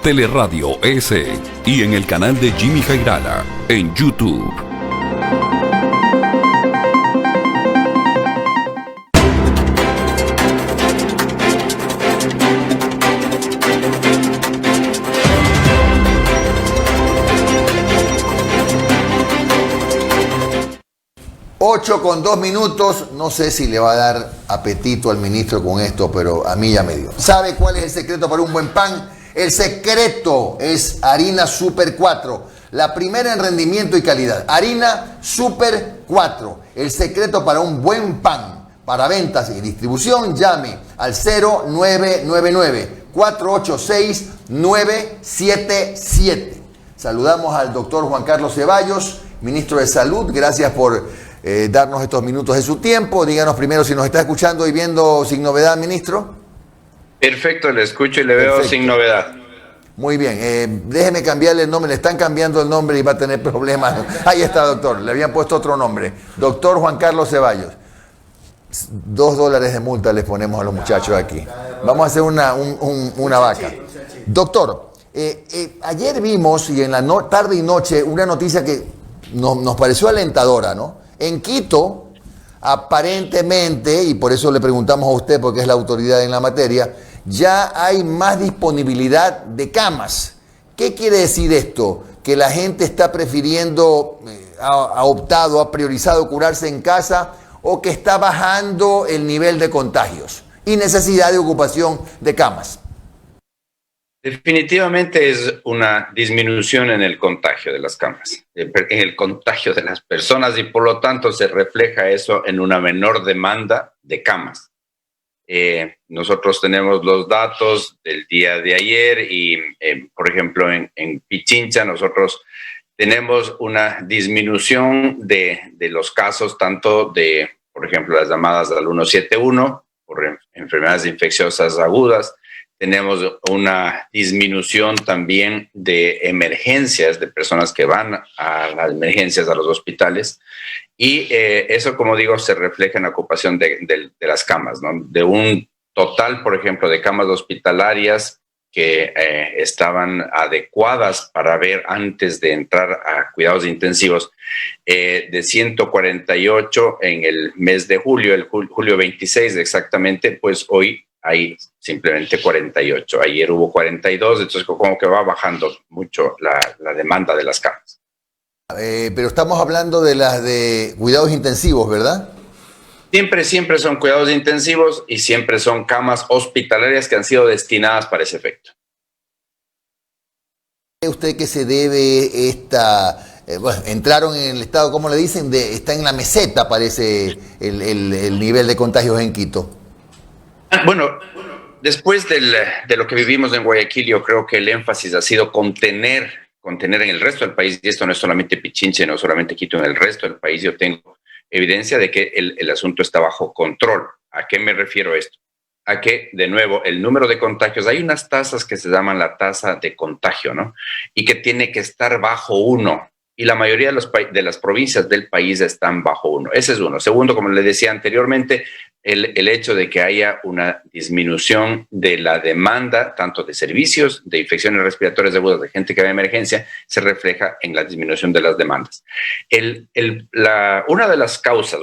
Teleradio S y en el canal de Jimmy Jairala en YouTube. Ocho con 2 minutos, no sé si le va a dar apetito al ministro con esto, pero a mí ya me dio. ¿Sabe cuál es el secreto para un buen pan? El secreto es Harina Super 4, la primera en rendimiento y calidad. Harina Super 4, el secreto para un buen pan. Para ventas y distribución, llame al 0999-486-977. Saludamos al doctor Juan Carlos Ceballos, ministro de Salud. Gracias por darnos estos minutos de su tiempo. Díganos primero si nos está escuchando y viendo sin novedad, ministro. Perfecto, le escucho y le veo sin novedad. Muy bien, déjeme cambiarle el nombre, le están cambiando el nombre y va a tener problemas. Ahí está, doctor, le habían puesto otro nombre. Doctor Juan Carlos Ceballos. $2 de multa les ponemos a los muchachos aquí. Vamos a hacer una vaca. Doctor, ayer vimos, y en la tarde y noche, una noticia que nos pareció alentadora, ¿no? En Quito, aparentemente, y por eso le preguntamos a usted, porque es la autoridad en la materia, ya hay más disponibilidad de camas. ¿Qué quiere decir esto? Que la gente está prefiriendo, ha optado, ha priorizado curarse en casa, o que está bajando el nivel de contagios y necesidad de ocupación de camas. Definitivamente es una disminución en el contagio de las camas, en el contagio de las personas, y por lo tanto se refleja eso en una menor demanda de camas. Nosotros tenemos los datos del día de ayer y, por ejemplo, en Pichincha nosotros tenemos una disminución de los casos, tanto de, por ejemplo, las llamadas al 171 por enfermedades infecciosas agudas. Tenemos una disminución también de emergencias, de personas que van a las emergencias, a los hospitales. Y eso, como digo, se refleja en la ocupación de las camas, ¿no? De un total, por ejemplo, de camas hospitalarias que estaban adecuadas para ver antes de entrar a cuidados intensivos, de 148 en el mes de julio, el julio 26 exactamente, pues hoy hay simplemente 48. Ayer hubo 42, entonces como que va bajando mucho la demanda de las camas. Pero estamos hablando de las de cuidados intensivos, ¿verdad? Siempre son cuidados intensivos y siempre son camas hospitalarias que han sido destinadas para ese efecto. ¿Cree usted que se debe bueno, entraron en el estado, ¿cómo le dicen? Está en la meseta, parece, el nivel de contagios en Quito. Bueno, después de lo que vivimos en Guayaquil, yo creo que el énfasis ha sido contener en el resto del país, y esto no es solamente Pichincha, no es solamente Quito, en el resto del país yo tengo evidencia de que el asunto está bajo control. ¿A qué me refiero esto? A que, de nuevo, el número de contagios, hay unas tasas que se llaman la tasa de contagio, ¿no? Y que tiene que estar bajo 1. Y la mayoría de las provincias del país están bajo 1. Ese es uno. Segundo, como le decía anteriormente, el hecho de que haya una disminución de la demanda, tanto de servicios, de infecciones respiratorias agudas, de gente que va a emergencia, se refleja en la disminución de las demandas. Una de las causas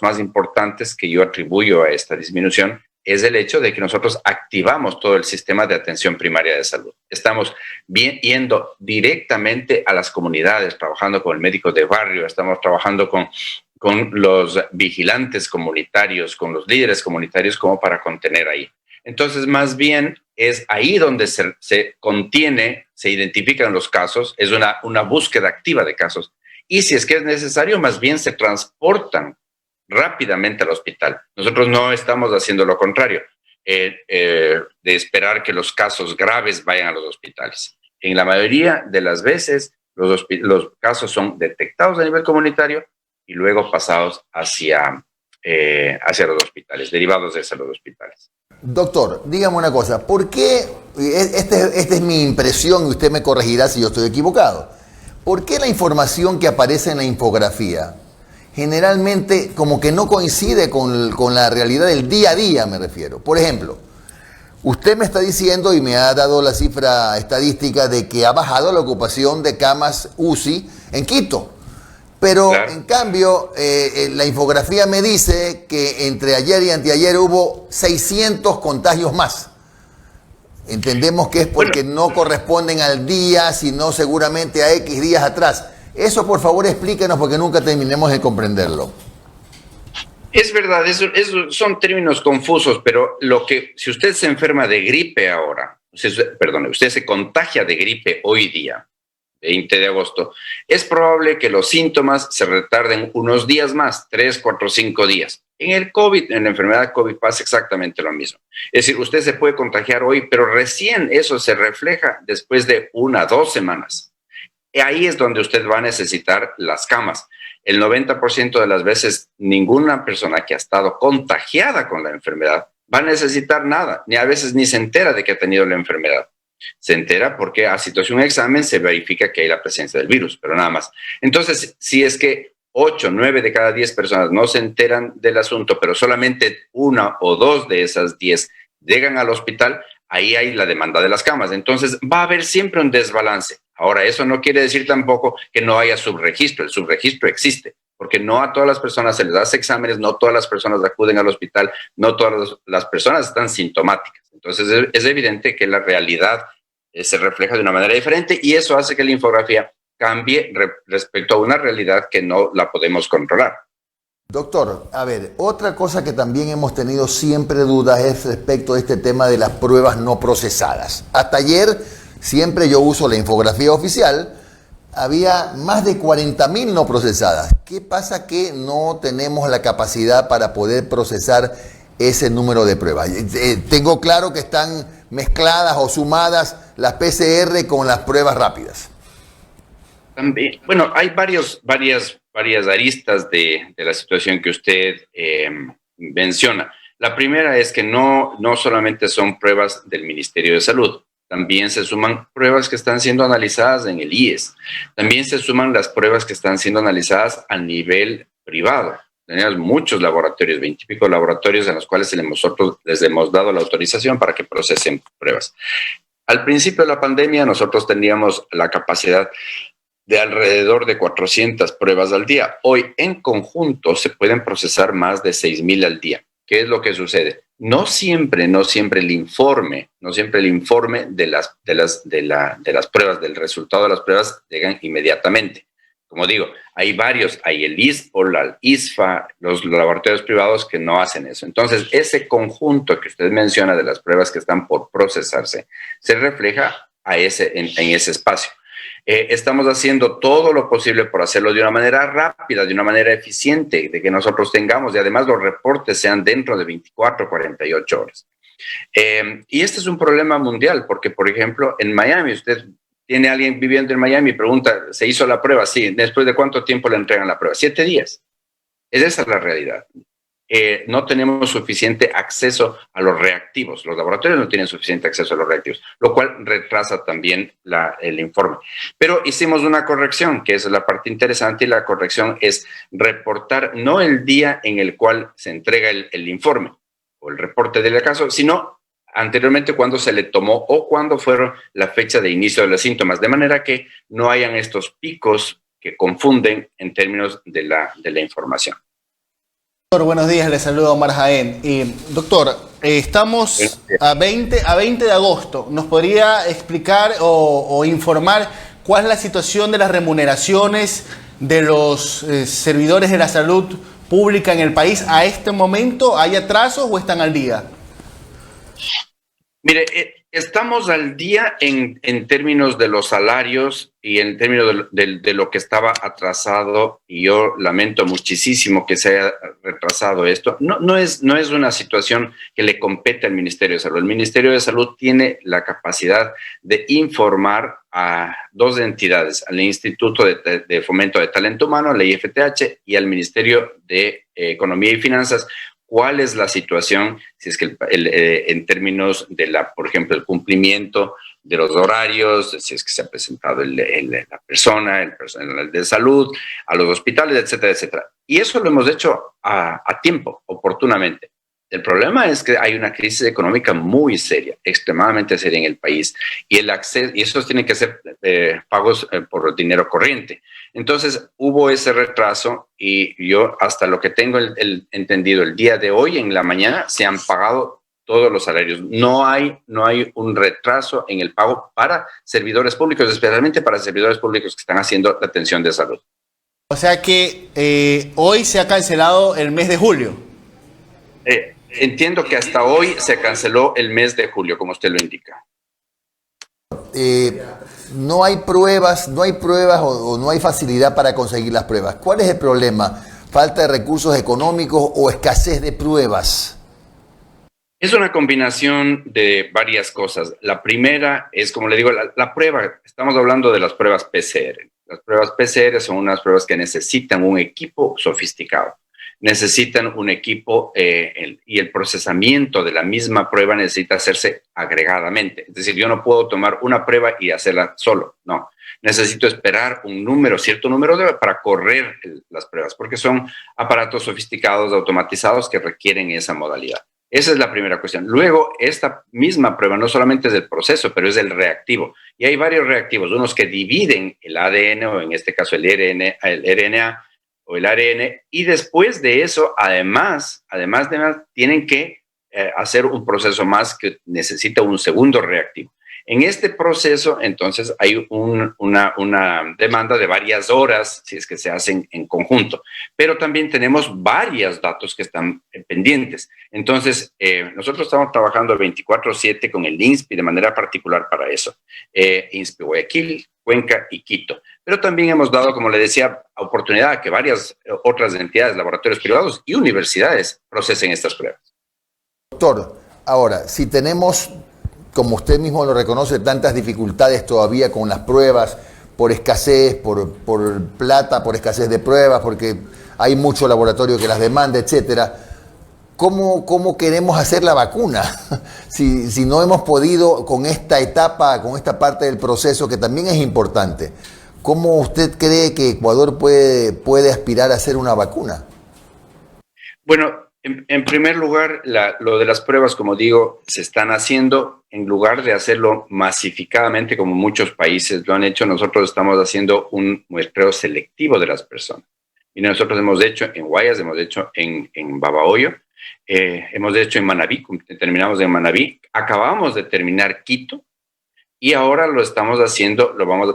más importantes que yo atribuyo a esta disminución es el hecho de que nosotros activamos todo el sistema de atención primaria de salud. Estamos yendo directamente a las comunidades, trabajando con el médico de barrio, estamos trabajando con los vigilantes comunitarios, con los líderes comunitarios, como para contener ahí. Entonces, más bien, es ahí donde se contiene, se identifican los casos, es una búsqueda activa de casos. Y si es que es necesario, más bien se transportan rápidamente al hospital. Nosotros no estamos haciendo lo contrario, de esperar que los casos graves vayan a los hospitales. En la mayoría de las veces, los casos son detectados a nivel comunitario y luego pasados hacia los hospitales, derivados de los hospitales. Doctor, dígame una cosa, ¿por qué, esta es mi impresión y usted me corregirá si yo estoy equivocado, ¿por qué la información que aparece en la infografía generalmente como que no coincide con la realidad del día a día, me refiero? Por ejemplo, Usted me está diciendo y me ha dado la cifra estadística de que ha bajado la ocupación de camas UCI en Quito. Pero Claro. en cambio, la infografía me dice que entre ayer y anteayer hubo 600 contagios más. Entendemos que es porque no corresponden al día, sino seguramente a X días atrás. Eso, por favor, explíquenos porque nunca terminemos de comprenderlo. Es verdad, eso son términos confusos, pero si usted se enferma de gripe ahora, usted se contagia de gripe hoy día, 20 de agosto, es probable que los síntomas se retarden unos días más, 3, 4, 5 días. En el COVID, en la enfermedad COVID pasa exactamente lo mismo. Es decir, usted se puede contagiar hoy, pero recién eso se refleja después de 1, 2 semanas. Y ahí es donde usted va a necesitar las camas. El 90% de las veces, ninguna persona que ha estado contagiada con la enfermedad va a necesitar nada, ni a veces ni se entera de que ha tenido la enfermedad. Se entera porque a situación de examen se verifica que hay la presencia del virus, pero nada más. Entonces, si es que 8, 9 de cada 10 personas no se enteran del asunto, pero solamente 1 o 2 de esas 10 llegan al hospital, ahí hay la demanda de las camas. Entonces, va a haber siempre un desbalance. Ahora, eso no quiere decir tampoco que no haya subregistro. El subregistro existe, porque no a todas las personas se les hace exámenes, no todas las personas acuden al hospital, no todas las personas están sintomáticas. Entonces, es evidente que la realidad se refleja de una manera diferente y eso hace que la infografía cambie respecto a una realidad que no la podemos controlar. Doctor, a ver, otra cosa que también hemos tenido siempre dudas es respecto a este tema de las pruebas no procesadas. Hasta ayer, siempre yo uso la infografía oficial, había más de 40.000 no procesadas. ¿Qué pasa que no tenemos la capacidad para poder procesar ese número de pruebas? Tengo claro que están mezcladas o sumadas las PCR con las pruebas rápidas. También, bueno, hay varias aristas de la situación que usted menciona. La primera es que no solamente son pruebas del Ministerio de Salud, también se suman pruebas que están siendo analizadas en el IES, también se suman las pruebas que están siendo analizadas a nivel privado. Tenemos muchos laboratorios, 20 y pico laboratorios en los cuales nosotros les hemos dado la autorización para que procesen pruebas. Al principio de la pandemia nosotros teníamos la capacidad de alrededor de 400 pruebas al día. Hoy en conjunto se pueden procesar más de 6.000 al día. ¿Qué es lo que sucede? No siempre el informe de las pruebas, del resultado de las pruebas llegan inmediatamente. Como digo, hay varios, hay el ISPOL, el ISFA, los laboratorios privados que no hacen eso. Entonces, ese conjunto que usted menciona de las pruebas que están por procesarse se refleja en ese espacio. Estamos haciendo todo lo posible por hacerlo de una manera rápida, de una manera eficiente, de que nosotros tengamos y además los reportes sean dentro de 24, 48 horas. Y este es un problema mundial porque, por ejemplo, en Miami, usted tiene a alguien viviendo en Miami y pregunta, ¿se hizo la prueba? Sí. ¿Después de cuánto tiempo le entregan la prueba? 7 días. Esa es la realidad. No tenemos suficiente acceso a los reactivos. Los laboratorios no tienen suficiente acceso a los reactivos, lo cual retrasa también el informe. Pero hicimos una corrección, que es la parte interesante, y la corrección es reportar no el día en el cual se entrega el informe o el reporte del caso, sino anteriormente cuando se le tomó o cuando fueron la fecha de inicio de los síntomas, de manera que no hayan estos picos que confunden en términos de la información. Doctor, buenos días, le saluda Omar Jaén. Doctor, estamos a 20 de agosto. ¿Nos podría explicar o informar cuál es la situación de las remuneraciones de los servidores de la salud pública en el país a este momento? ¿Hay atrasos o están al día? Mire, estamos al día en términos de los salarios y en términos de lo que estaba atrasado, y yo lamento muchísimo que se haya retrasado esto. No es una situación que le compete al Ministerio de Salud. El Ministerio de Salud tiene la capacidad de informar a 2 entidades, al Instituto de Fomento de Talento Humano, la IFTH, y al Ministerio de Economía y Finanzas, cuál es la situación, si es que en términos de por ejemplo, el cumplimiento de los horarios, si es que se ha presentado la persona, el personal de salud, a los hospitales, etcétera, etcétera. Y eso lo hemos hecho a tiempo, oportunamente. El problema es que hay una crisis económica muy seria, extremadamente seria en el país, y el acceso, y esos tienen que ser pagos por dinero corriente. Entonces hubo ese retraso y yo hasta lo que tengo entendido el día de hoy en la mañana se han pagado todos los salarios. No hay un retraso en el pago para servidores públicos, especialmente para servidores públicos que están haciendo la atención de salud. O sea que hoy se ha cancelado el mes de julio. Entiendo que hasta hoy se canceló el mes de julio, como usted lo indica. No hay pruebas o no hay facilidad para conseguir las pruebas. ¿Cuál es el problema? ¿Falta de recursos económicos o escasez de pruebas? Es una combinación de varias cosas. La primera es, como le digo, la prueba. Estamos hablando de las pruebas PCR. Las pruebas PCR son unas pruebas que necesitan un equipo sofisticado. Necesitan un equipo y el procesamiento de la misma prueba necesita hacerse agregadamente. Es decir, yo no puedo tomar una prueba y hacerla solo, no. Necesito esperar cierto número para correr las pruebas, porque son aparatos sofisticados, automatizados que requieren esa modalidad. Esa es la primera cuestión. Luego, esta misma prueba no solamente es del proceso, pero es del reactivo. Y hay varios reactivos, unos que dividen el ADN, o en este caso el RNA, o el ARN, y después de eso, además, tienen que hacer un proceso más que necesita un segundo reactivo. En este proceso, entonces, hay una demanda de varias horas, si es que se hacen en conjunto, pero también tenemos varios datos que están pendientes. Entonces, nosotros estamos trabajando 24/7 con el INSPI de manera particular para eso. INSPI Guayaquil, Cuenca y Quito. Pero también hemos dado, como le decía, oportunidad a que varias otras entidades, laboratorios privados y universidades procesen estas pruebas. Doctor, ahora, si tenemos, como usted mismo lo reconoce, tantas dificultades todavía con las pruebas, por escasez, por plata, por escasez de pruebas, porque hay mucho laboratorio que las demanda, etcétera, ¿cómo queremos hacer la vacuna? Si no hemos podido con esta etapa, con esta parte del proceso que también es importante, ¿cómo usted cree que Ecuador puede aspirar a hacer una vacuna? Bueno, en primer lugar, lo de las pruebas, como digo, se están haciendo. En lugar de hacerlo masificadamente, como muchos países lo han hecho, nosotros estamos haciendo un muestreo selectivo de las personas. Y nosotros hemos hecho en Guayas, hemos hecho en Babahoyo, hemos hecho en Manabí, terminamos en Manabí, acabamos de terminar Quito, y ahora lo estamos haciendo,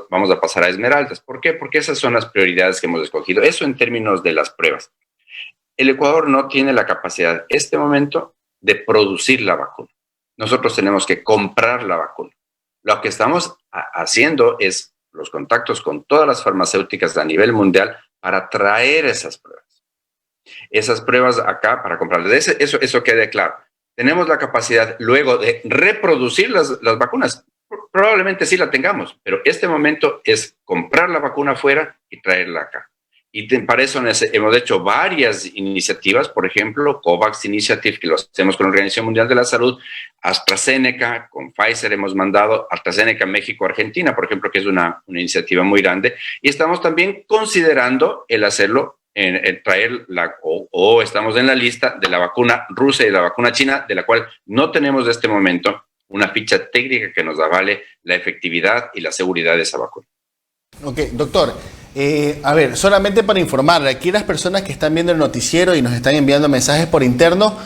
vamos a pasar a Esmeraldas. ¿Por qué? Porque esas son las prioridades que hemos escogido. Eso en términos de las pruebas. El Ecuador no tiene la capacidad en este momento de producir la vacuna. Nosotros tenemos que comprar la vacuna. Lo que estamos haciendo es los contactos con todas las farmacéuticas a nivel mundial para traer esas pruebas. Esas pruebas acá para comprarlas. Eso quede claro. Tenemos la capacidad luego de reproducir las vacunas. Probablemente sí la tengamos, pero este momento es comprar la vacuna afuera y traerla acá. Y para eso hemos hecho varias iniciativas, por ejemplo, COVAX Initiative, que lo hacemos con la Organización Mundial de la Salud, AstraZeneca, con Pfizer hemos mandado, AstraZeneca México, Argentina, por ejemplo, que es una iniciativa muy grande, y estamos también considerando el hacerlo, el traer o estamos en la lista de la vacuna rusa y de la vacuna china, de la cual no tenemos de este momento una ficha técnica que nos avale la efectividad y la seguridad de esa vacuna. Ok, doctor. A ver, solamente para informarle, aquí las personas que están viendo el noticiero y nos están enviando mensajes por interno,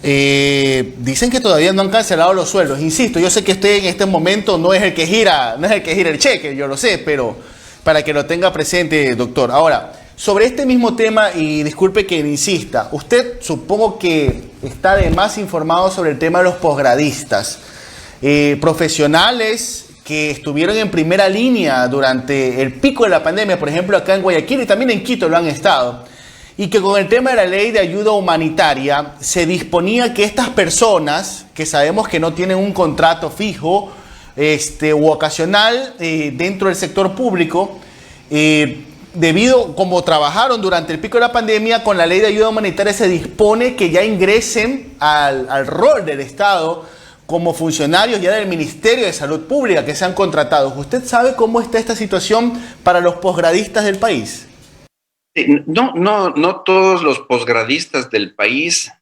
dicen que todavía no han cancelado los sueldos. Insisto, yo sé que usted en este momento no es el que gira el cheque, yo lo sé, pero para que lo tenga presente, doctor. Ahora, sobre este mismo tema, y disculpe que insista, usted supongo que está además informado sobre el tema de los posgradistas, profesionales que estuvieron en primera línea durante el pico de la pandemia, por ejemplo, acá en Guayaquil y también en Quito lo han estado, y que con el tema de la ley de ayuda humanitaria se disponía que estas personas, que sabemos que no tienen un contrato fijo u ocasional dentro del sector público, debido como trabajaron durante el pico de la pandemia, con la ley de ayuda humanitaria se dispone que ya ingresen al rol del Estado como funcionarios ya del Ministerio de Salud Pública que sean contratados. ¿Usted sabe cómo está esta situación para los posgradistas del país? No todos los posgradistas del país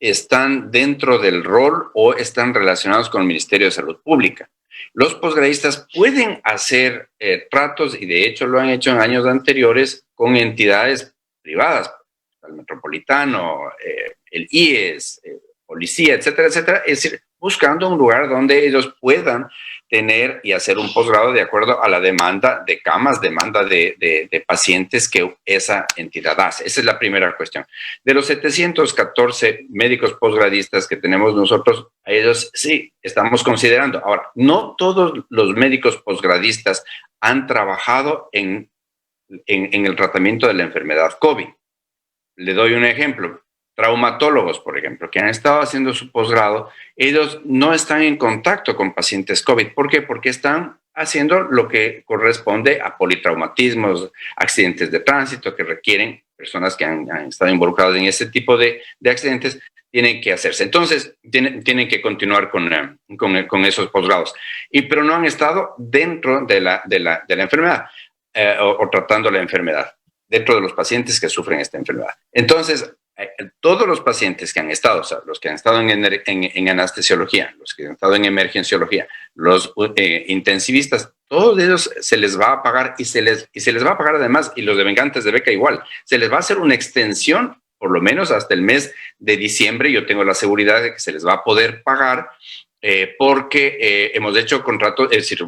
están dentro del rol o están relacionados con el Ministerio de Salud Pública. Los posgradistas pueden hacer tratos, y de hecho lo han hecho en años anteriores, con entidades privadas, el Metropolitano, el IES, policía, etcétera, etcétera. Es decir, buscando un lugar donde ellos puedan tener y hacer un posgrado de acuerdo a la demanda de camas, demanda de pacientes que esa entidad hace. Esa es la primera cuestión. De los 714 médicos posgradistas que tenemos nosotros, a ellos sí estamos considerando. Ahora, no todos los médicos posgradistas han trabajado en el tratamiento de la enfermedad COVID. Le doy un ejemplo. Traumatólogos, por ejemplo, que han estado haciendo su posgrado, ellos no están en contacto con pacientes COVID. ¿Por qué? Porque están haciendo lo que corresponde a politraumatismos, accidentes de tránsito que requieren personas que han estado involucradas en ese tipo de accidentes, tienen que hacerse. Entonces, tienen que continuar con esos posgrados. Pero no han estado dentro de la enfermedad o tratando la enfermedad, dentro de los pacientes que sufren esta enfermedad. Entonces, todos los pacientes que han estado, o sea, los que han estado en anestesiología, los que han estado en emergenciología, los intensivistas, todos ellos se les va a pagar y se les va a pagar además, y los devengantes de beca igual, se les va a hacer una extensión por lo menos hasta el mes de diciembre. Yo tengo la seguridad de que se les va a poder pagar porque hemos hecho contratos, es decir,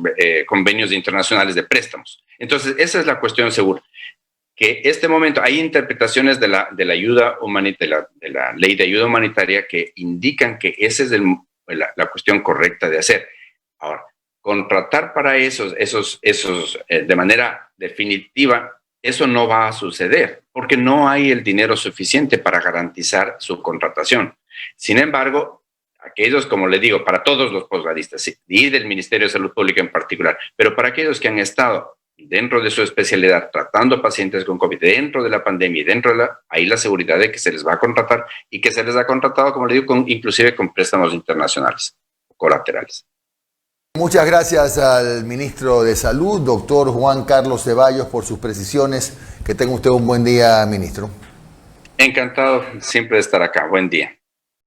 convenios internacionales de préstamos. Entonces, esa es la cuestión segura. Que este momento hay interpretaciones de la ayuda humanitaria, de la ley de ayuda humanitaria, que indican que esa es la cuestión correcta de hacer. Ahora, contratar para esos de manera definitiva, eso no va a suceder, porque no hay el dinero suficiente para garantizar su contratación. Sin embargo, aquellos, como le digo, para todos los posgradistas y del Ministerio de Salud Pública en particular, pero para aquellos que han estado dentro de su especialidad, tratando pacientes con COVID, dentro de la pandemia y hay la seguridad de que se les va a contratar, y que se les ha contratado, como le digo, inclusive con préstamos internacionales colaterales. Muchas gracias al ministro de Salud, doctor Juan Carlos Ceballos, por sus precisiones. Que tenga usted un buen día, ministro. Encantado siempre de estar acá. Buen día.